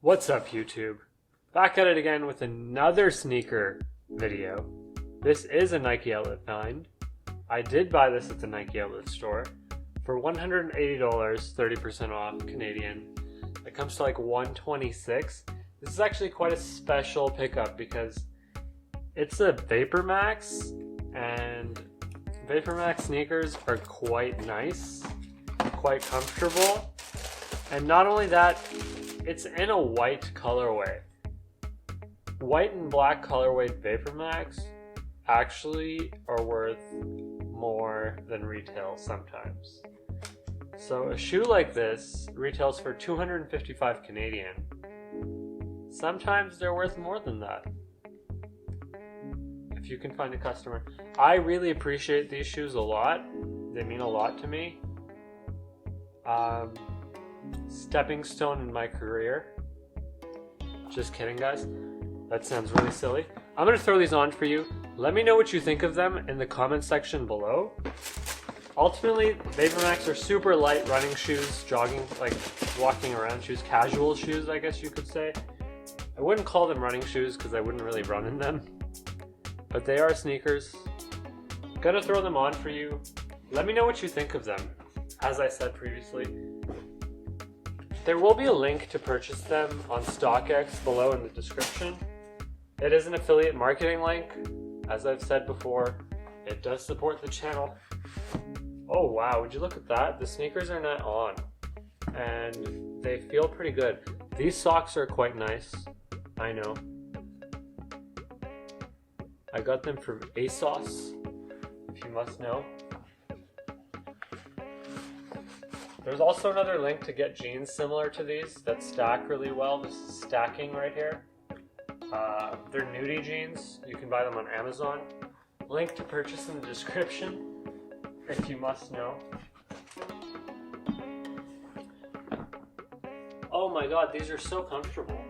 What's up, YouTube? Back at it again with another sneaker video. This is a Nike outlet find. I did buy this at the Nike outlet store for $180, 30% off Canadian. It comes to like $126. This is actually quite a special pickup because it's a VaporMax, and VaporMax sneakers are quite nice, quite comfortable, and not only that, it's in a white colorway. White and black colorway VaporMax actually are worth more than retail sometimes. So a shoe like this retails for 255 Canadian. Sometimes they're worth more than that, if you can find a customer. I really appreciate these shoes a lot. They mean a lot to me. Stepping stone in my career. Just kidding, guys. That sounds really silly. I'm gonna throw these on for you. Let me know what you think of them in the comment section below. Ultimately, VaporMax are super light running shoes, jogging, like walking around shoes, casual shoes, I guess you could say. I wouldn't call them running shoes because I wouldn't really run in them, but they are sneakers. Gonna throw them on for you. Let me know what you think of them. As I said previously, there will be a link to purchase them on StockX below in the description. It is an affiliate marketing link. As I've said before, it does support the channel. Oh wow, would you look at that? The sneakers are not on, and they feel pretty good. These socks are quite nice, I know. I got them from ASOS, if you must know. There's also another link to get jeans similar to these that stack really well. This is stacking right here. They're nudie jeans. You can buy them on Amazon. Link to purchase in the description, if you must know. Oh my god, these are so comfortable.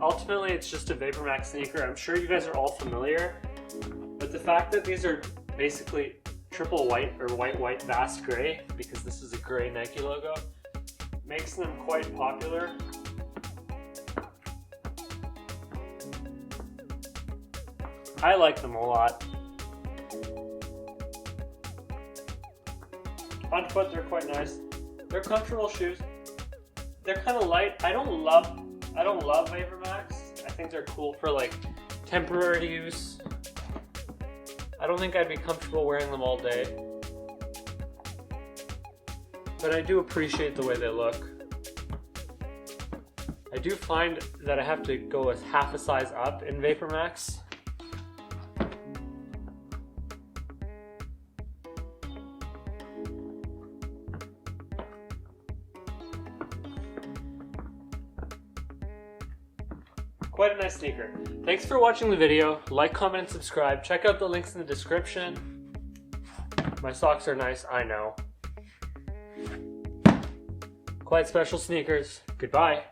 Ultimately, it's just a VaporMax sneaker. I'm sure you guys are all familiar, but the fact that these are basically triple white or white vast gray, because this is a gray Nike logo, makes them quite popular. I like them a lot. On foot, they're quite nice. They're comfortable shoes. They're kind of light. I don't love VaporMax. I think they're cool for like temporary use. I don't think I'd be comfortable wearing them all day, but I do appreciate the way they look. I do find that I have to go a half a size up in VaporMax. Quite a nice sneaker. Thanks for watching the video. Like, comment, and subscribe. Check out the links in the description. My socks are nice, I know. Quite special sneakers. Goodbye.